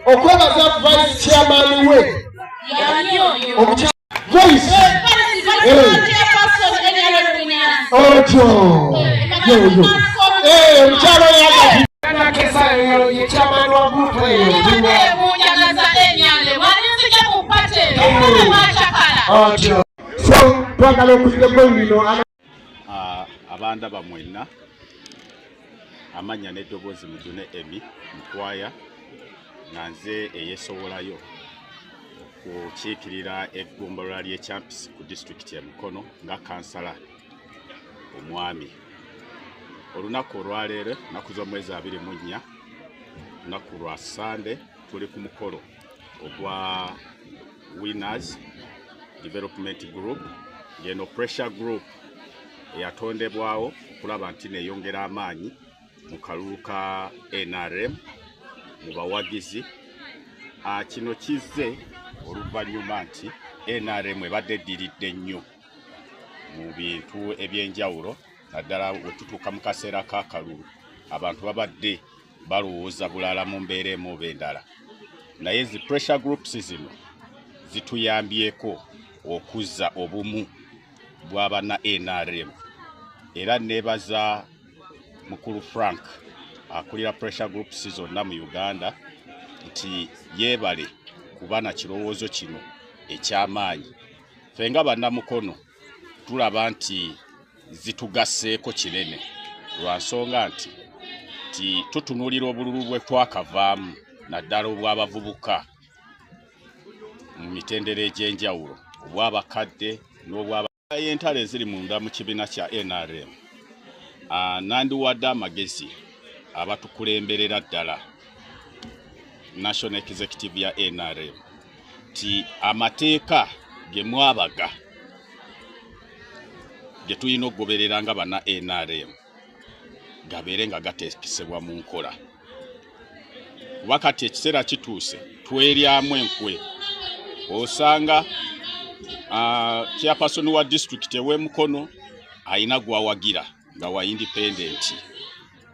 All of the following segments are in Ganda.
okwebaza vice chairman we voice mchalo yaga kana kesa ye chairman wa group eyo so twagala okuzigako bino abanda bamwena amanya n'eddoboozi Mujune Emmy Mukwaya nga nze eyesowolayo okukiikirira eggombolola ly'Ekyampiisi ku disitulikiti ya Mukono nga kansala omwami. Olunaku olwaleero nnaku z'omwezi 24 lunaku lwa Sande tuli ku mukolo ogwa Winners Development Group ng'eno pressure group eyatondebwawo okulaba nti neeyongera amaanyi mu kalulu ka NRM mu bawagizi. Kino kizze oluvannyuma nti NRM ebadde eddiridde nnyo mu bintu eby'enjawulo naddala we tutuuka mu kaseera k'akalulu abantu babadde balowooza bulala mu mbeera emu oba endala, naye zi pressure groups zino zituyambyeko okuzza obumu bw'abana NRM era neebaza Mukulu Frank akulira pressure groups zonna mu Uganda nti yeebale kuba na kirowoozo kino eky'amaanyi. Ffe nga bannamukono tulaba nti zitugasseeko kinene lwa nsonga nti tutunuulira obululu bwe twakavaamu naddala obw'abavubuka mu mitendera egy'enjawulo obw'abakadde n'obw'entalo eziri munda mu kibiina kya NRM. Nandiwadde amagezi abatukulemberera ddala National Executive ya NRM ti amateeka ge mwabaga ge tulina okugoberera nga bana NRM gabeere nga gateekesebwa mu nkola. Wakati ekiseera kituuse tweryamu enkwe osanga chairperson wa district ewe Mukono ayina gwawagira nga wa independent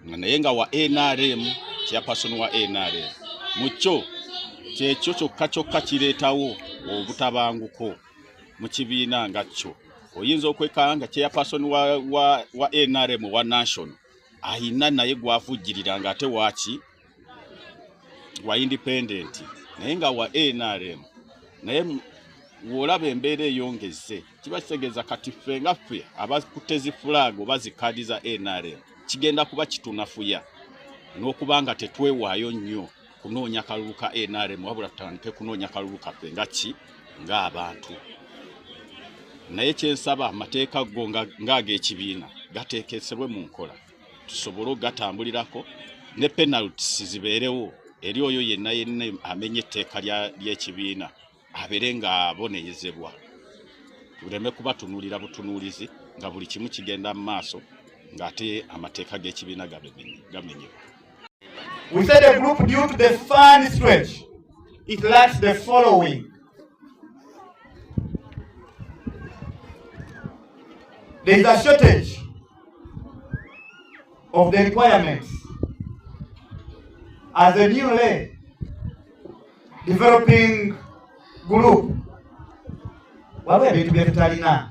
naye nga wa NRM chairperson wa NRM mucho kyekyo kyokka kireetawo obutabanguko mu kibiina nga kyo. Oyinza okwekanga nga chairperson wa NRM wa national ayina naye gwavujjirira nga ate waki wa independent naye nga wa NRM naye wolaba embeera eyongeze kiba kitegeeza kati ffe nga ffe abakutte zi flag oba zi kaadi za NRM kigenda kuba kitunafuya n'okuba nga tetwewaayo nnyo kunoonya kalulu ka NRM wabula tutandike kunoonya kalulu kaffe nga abantu. Naye kyensaba amateeka go ng'ag'ekibiina gateekesebwe mu nkola tusobole ogatambulirako ne penalties zibeerewo eri oyo yenna amenye etteeka ly'ekibiina abeere nga aboneyezebwa. Tuleme kuba tunuulira butunuulizi nga buli kimu kigenda mu maaso ng'ate amateeka g'ekibiina gamenyebwa. We said a group due to the fund stretch, it lacks the following. There is a shortage of the requirements. As a newly developing group, waliwo ebintu bye tutalina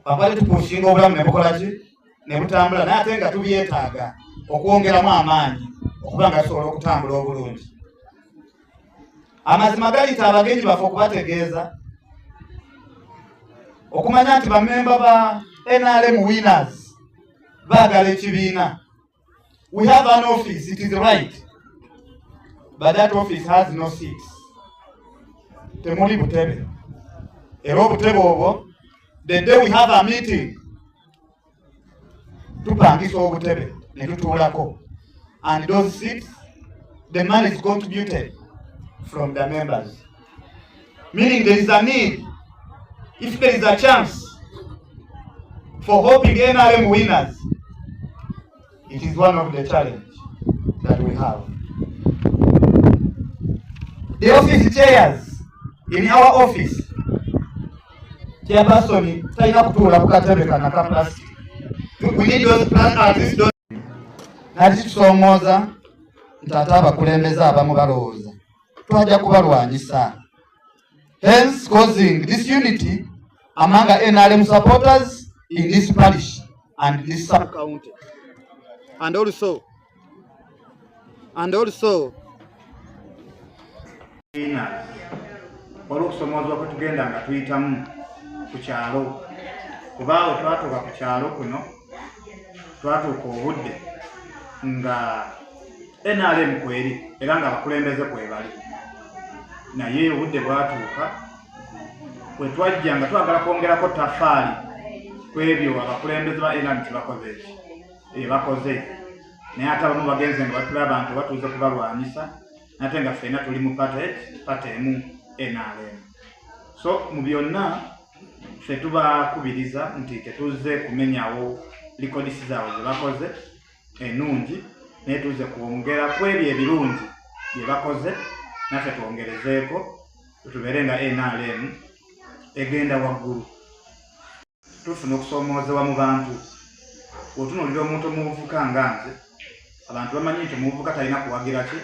babale tupushinga obulamu ne bukola ki ne butambula naye ate nga tubyetaaga okwongeramu amaanyi okuba nga tusobola okutambula obulungi. Amazima galita abagenyi baffe okubategeeza okumanya nti bamemba ba NRM Winners baagala ekibiina. We have an office, it is right, but that office has no seats. Temuli butebe. Era obutebe obwo, the day we have a meeting, tupangisa obutebe ne tutuulako. and those seats, the money is contributed from the members. Meaning there is a need, if there is a chance for hoping NRM winners, it is one of the challenges that we have. The office chairs in our office, chairperson, we need those plastic. Nati tusomoza ntata abakulembeza abamu balowooza twajja kubalwanyisa, hence causing disunity among NRM supporters in this parish and this sub-county. And also olw'okusomozebwa kwe tugenda nga tuyitamu ku kyalo, kubaawo twatuuka ku kyalo kuno, twatuuka obudde nga NRM kweri era nga abakulembeze kwebali, naye obudde bwatuuka bwe twajja nga twagala kwongerako tafaali ku ebyo abakulembeze ba NRM bakoze, naye ate abamu bagenze nga batulaba nti batuuze kubalwanyisa, ate nga ffenna tuli mu pate emu NRM. So mu byonna ffe tubakubiriza nti tetuze kumenyawo likodisi zaabwe ze bakoze ennungi, naye tuze kwongera ku ebyo ebirungi bye bakoze, naffe twongerezeeko tubeere nga NRM egenda waggulu. Tufuna okusomoozebwa mu bantu. Otunuulira omuntu omuvubuka nga nze, abantu bamanyi nti omuvubuka talina kuwagira ki?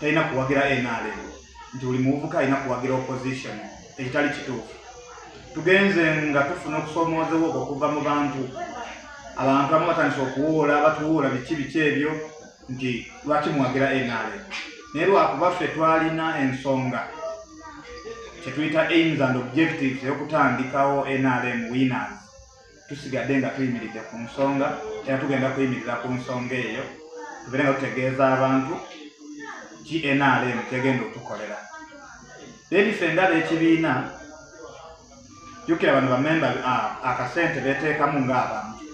Talina kuwagira NRM, nti buli muvubuka alina kuwagira opposition, ekitali kituufu. Tugenze nga tufuna okusomoozebwa okwo okuva mu bantu. Abantu abamu batandise batuwoola biki ebyo nti lwaki muwagira NRM. Naye lwakuba ffe twalina ensonga kye tuyita aims and objectives ey'okutandikawo NRM winners, tusigadde nga tuyimiridde ku nsonga, era tugenda kuyimirira ku nsonga eyo, tubeere nga tutegeeza abantu ki NRM kyegenda okutukolera. Then ffe nga ab'ekibiina jjukira bano bamemba akasente beeteekamu ng'abantu.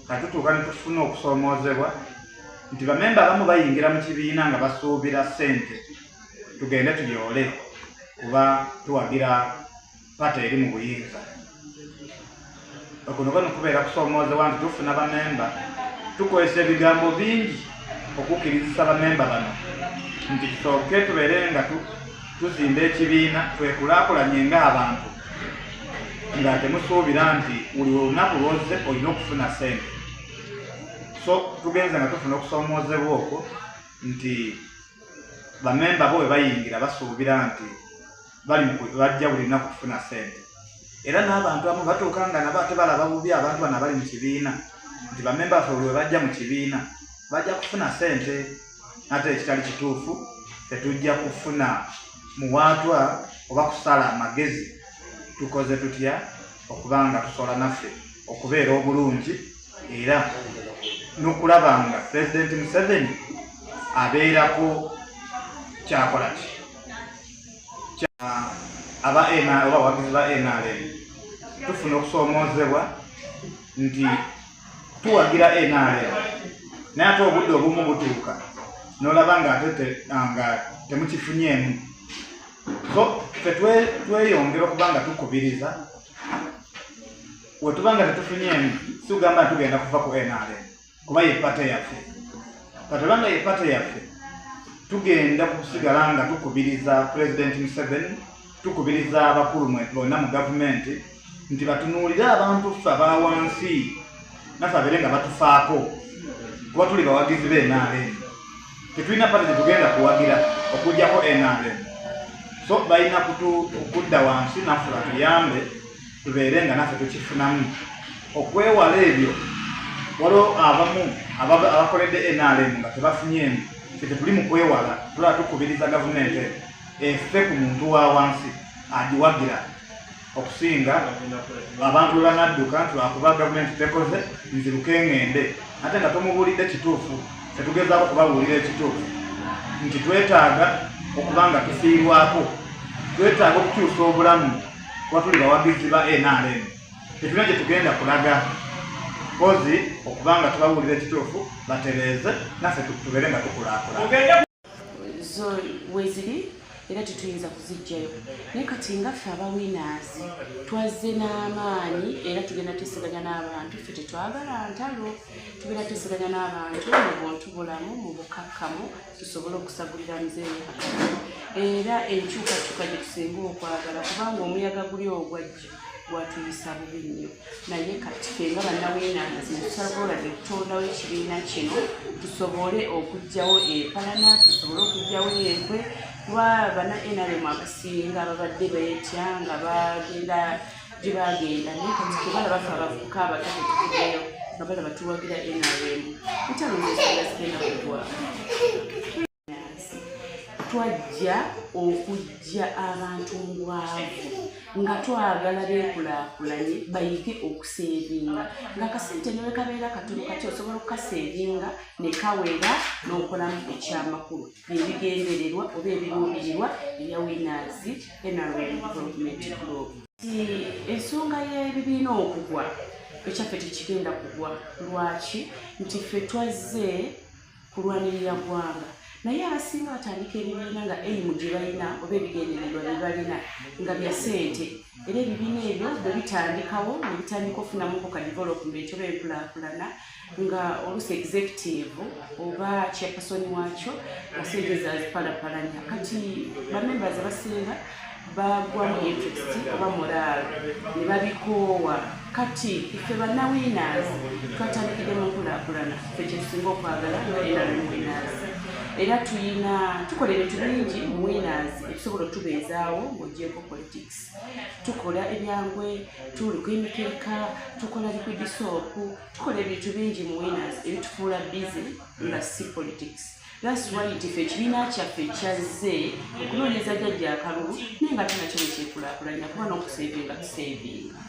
Katutuuka ne tufuna okusomoozebwa nti bamemba abamu bayingira mu kibiina nga basuubira ssente tugende tulyole kuba tuwagira pate eri mu buyinza. Okuno kano kubeera kusomoozebwa nti tufuna bamemba tukozesa ebigambo bingi okukkirizisa bamemba bano nti tusooke tubeere nga tuzimba ekibiina twekulaakulanye ng'abantu, nga temusuubira nti buli olunaku lwozze olina okufuna ssente. So tugenze nga tufuna okusomoozebwa okwo nti bamemba bo bwe bayingira basuubira nti bajja buli lunaku kufuna ssente. Era n'abantu abamu batuuka nga nabo ate balaba bubi abantu bano abali mu kibiina nti bamemba baffe bwe bajja mu kibiina bajja kufuna ssente, ate ekitali kituufu. Tetujja kufuna muwaatwa oba kusala amagezi tukoze tutya okuba nga tusobola naffe okubeera obulungi era n'okulaba nga Pulezidenti Museveni abeerako kyakola ki abawagizi ba NRM. Tufuna okusomoozebwa nti tuwagira NRM, naye ate obudde obumu butuuka n'olaba nga temukifunyemu. So ffe tweyongera okuba nga tukubiriza, wetuba nga tetufunyemu si kugamba nti tugenda kuva ku NRM kuba ye pate yaffe. Katubanga ye pate yaffe tugenda kusigala nga tukubiriza Pulezidenti Museveni, tukubiriza abakulu bonna mu gavumenti nti batunuulire abantu ffe aba wansi, naffe abeere nga batufaako kuba tuli bawagizi be NRM. Tetulina pate tetugenda kuwagira okugjako NRM. So balina okudda wansi naffe batuyambe tubeere nga naffe tukifunamu. Okwewala ebyo waliwo abamu abakoledde NRM nga tebafunyemu, ffe tetuli mu kwewala, tulaba tukubiriza gavumenti effe ku muntu wa wansi agiwagira okusinga abantu bwe banadduka nti lwakuba gavumenti tekoze nziruke ngende, ate nga tomubuulidde kituufu. Ffe tugezaako okubabuulira ekituufu nti twetaaga okuba nga tufiirwako, twetaaga okukyusa obulamu kuba tuli bawagizi ba NRM. Tetulina gye tugenda kulaga, kozi okubanga tubawulira ekituufu batereeze naffe tubeere nga tukulaakulana zo weziri era tetuyinza kuzijjayo naye kati ngaffe abawinaazi twazze n'amaanyi era tugenda teseganya n'abantu ffe tetwagala ntalo tugenda teseganya n'abantu mu buntubulamu mu bukakkamu tusobole okusagulira muzeeyi era enkyukakyuka gye tusinga okwagala kubanga omuyaga guli ogwajja gwatuyisa bubi nnyo naye kati ffe nga bannawinaazi netusalakola tutondawo ekibiina kino tusobole okuggyawo empalana tusobole okuggyawo enkwe kuba bana NRM abasinga babadde beetya nga bagenda gye bagenda naye kati tebalaba ffe abavubuka abato tetuvuddeyo nga balaba tuwagira NRM ekyalongoziga zigenda kugwa twajja okujja abantu mbwavu nga twagala beekulaakulanye bayige okuseevinga ng'akasente ne bwe kabeera katono kati osobola okukaseevinga ne kawera n'okolamu ekyamakulu byebigendererwa oba ebiruubirirwa ebya Winners NRM Development Group. Ensonga y'ebibiina okugwa ekyaffe tekigenda kugwa lwaki nti ffe twazze kulwanirira ggwanga naye abasinga batandika ebibiina nga eimu gye balina oba ebigendererwa bye balina nga bya ssente era ebibiina ebyo bwe bitandikawo ne bitandika okufunamuko ka development oba enkulaakulana nga oluusi executive oba chairperson waakyo nga ssente zazipalapalanya kati bamembers abasinga bagwamu interest oba moraal ne babikoowa kati ife bannawinners twatandikidde mu nkulaakulana ffe kyetusinga okwagala nga NRM Winners era tukola ebintu bingi mu Winners etusobola otubeezaawo ng'ogyeko politics tukola ebyangwe tuliko emikeeka tukola liquid soap tukola ebintu bingi mu Winners ebitufuula busy nga si politics. That's why ife ekibiina kyaffe kyazze okunoonyeza jjajja akalulu naye nga tunakyo nekyekulaakulanya kuba n'okuseevinga tuseevinga.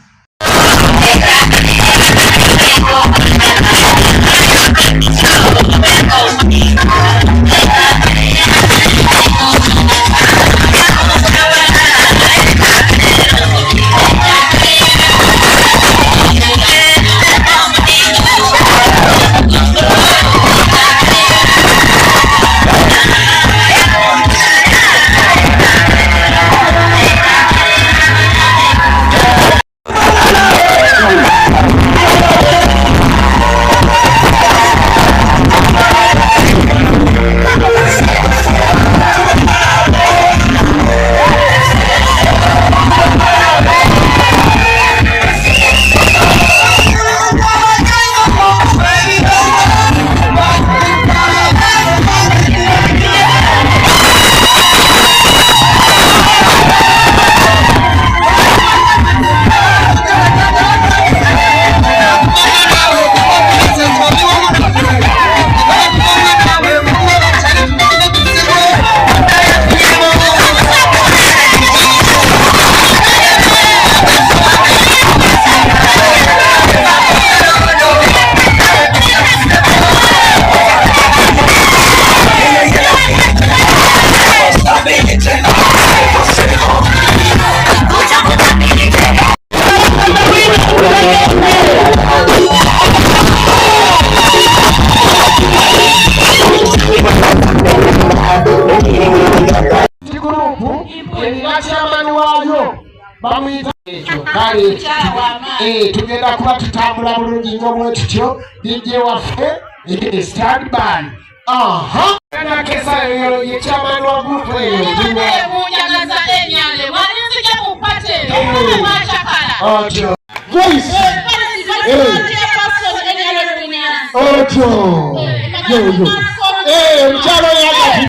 Tugenda kuba tutambula bulungi ng'omwe tutyo DJ waffe stand by. Kesa eyo ye chairman wa group eyo munyagaza enyale walinzije mupate otyo voice otyo yo mchalo yaga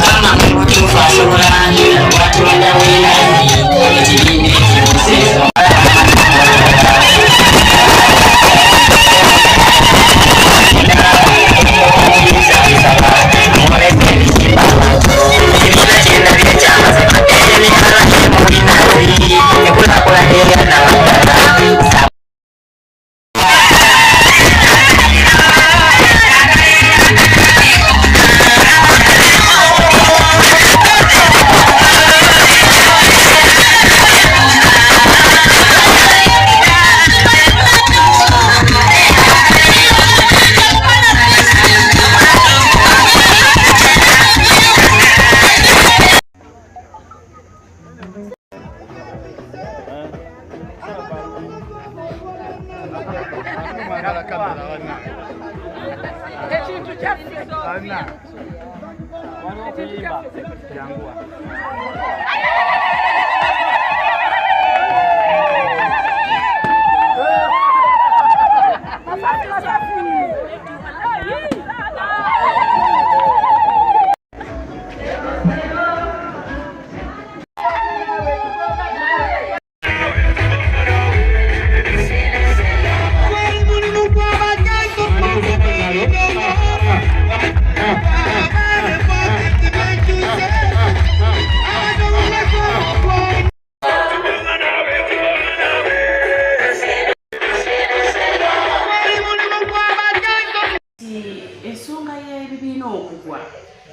Kama mtu fasola, watu wanawina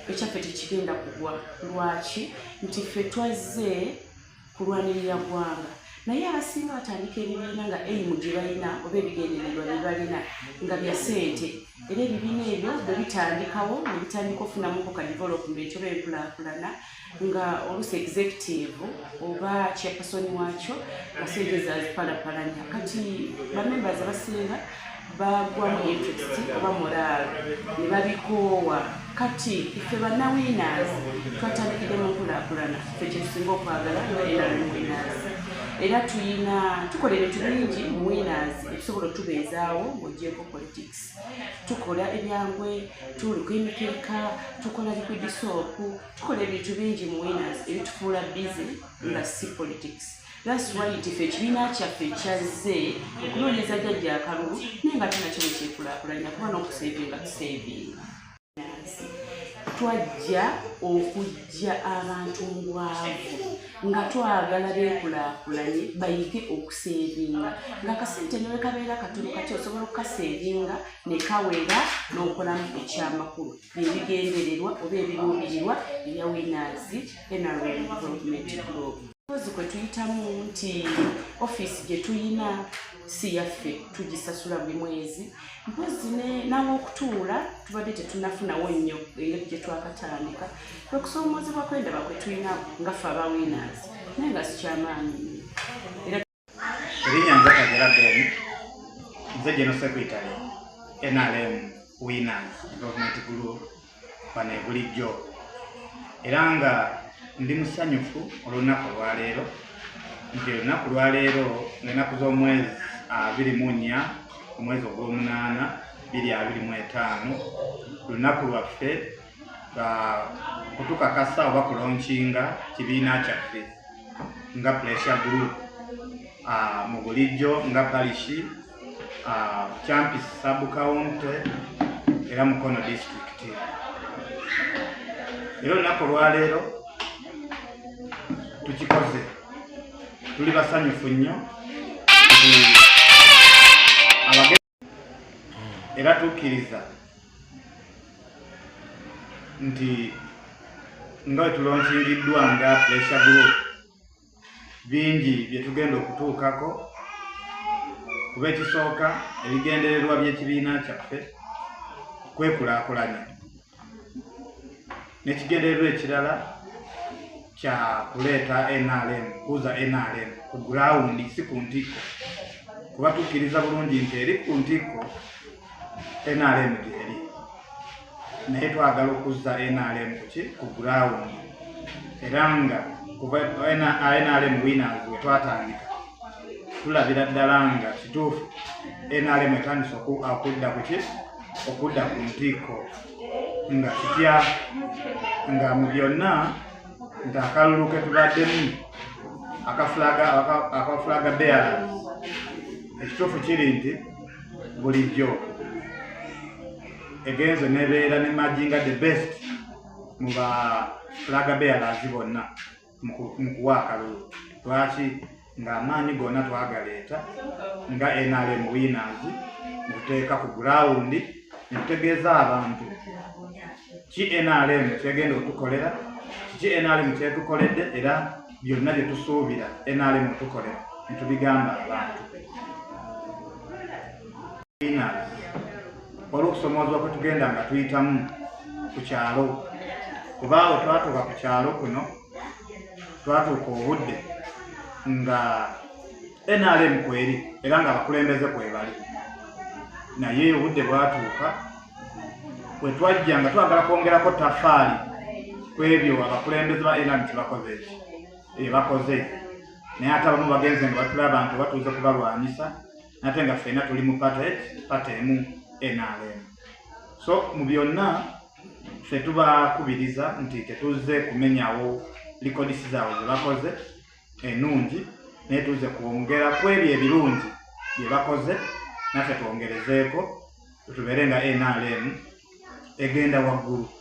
ekyaffe tekigenda kugwa lwaki nti ffe twazze kulwanirira ggwanga naye abasinga batandika ebibiina nga eimu gye balina oba ebigendererwa bye balina nga bya ssente era ebibiina ebyo bwe bitandikawo ne bitandika okufunamuko ka development oba enkulaakulana nga oluusi executive oba chairperson wakyo nga ssente zazipalapalanya kati bamembers abasinga bagwamu interest oba moral ne babikoowa kati ife banna winners twatandikidde mu nkulaakulana ffe kyetusinga okwagala nga NRM winners era tukola ebintu bingi mu winners ebisobola otubeezaawo ng'ogyeko politics tukola ebyangwe tuliko emikeeka tukola liquid soap tukola ebintu bingi mu winners ebitufuula busy nga si politics. That's why ife ekibiina kyaffe kyazze okunoonyeza jjajja akalulu naye nga tunakyo nekyekulaakulanya kuba n'okuseevinga tuseevinga. Twajja okujja abantu ngwavu nga twagala beekulaakulanye bayige okuseevinga ng'akasente ne bwe kabeera katono kati osobola okukaseevinga ne kawera n'okolamu ekyamakulu ebigendererwa oba ebiruubirirwa ebya winners NRM Development Group. Mpozi kwe tuyitamu nti ofiisi gye tuyina si yaffe tugisasula buli mwezi mpozi n'awokutuula tubadde tetunafunawo nnyo gye twakatandika kwekusoomozebwa kwendaba kwe tulina nga ffe aba winners naye nga sikyamaanyi. Erinnya nze Kagera Graham, nze General Secretary NRM Winners Development Group wano e Bulijjo era nga ndi musanyufu olunaku lwaleero nti olunaku lwaleero ng'ennaku z'omwezi 24 omwezi ogw'omunaana 2025 lunaku lwaffe kutukakasa oba kulonkinga kibiina kyaffe nga Pressure Group mu Bulijjo nga parishi Kyampisi sub-county era Mukono district. Era olunaku lwaleero tukikoze tuli basanyufu nnyo era tukkiriza nti nga bwe tulonkingiddwa nga Pressure Group bingi bye tugenda okutuukako kuba ekisooka ebigendererwa by'ekibiina kyaffe kwekulaakulanya n'ekigendererwa ekirala kya kuleeta NRM kuza NRM ku ground si ku ntikko kuba tukkiriza bulungi nti eri ku ntikko NRM gyeri naye twagala okuza NRM ku ground era nga kuba NRM winners we twatandika tulabira ddala nga kituufu NRM etandise okudda ku ntikko nga kitya nga mu byonna nti akalulu ke tubaddemu akafulaga bearers ekituufu kiri nti bulijjo egenze nebeera ne majinga the best mu ba fulaga bearers bonna mu kuwa akalulu lwaki ng'amaanyi gonna twagaleeta nga NRM winners netuteeka ku ground netutegeeza abantu ki NRM kyegenda otukolera kiki NRM kyetukoledde era byonna bye tusuubira NRM otukolera netubigamba abantu. Winners olw'okusomoozebwa kwe tugenda nga tuyitamu ku kyalo kuba awo twatuuka ku kyalo kuno twatuuka obudde nga NRM kweri era nga abakulembeze kwebali naye obudde bwatuuka bwe twajja nga twagala kwongerako tafaali kwebyo abakulembeze ba NRM bakoze naye ate abamu bagenze nga batula abantu batuuze kubalwanyisa ate nga ffenna tuli mu pate emu NRM. So mu byonna ffe tubakubiriza nti tetuze kumenyawo likodisi zaabwe ze bakoze ennungi naye tuze kwongera ku ebyo ebirungi bye bakoze naffe twongerezeeko tubeere nga NRM egenda waggulu.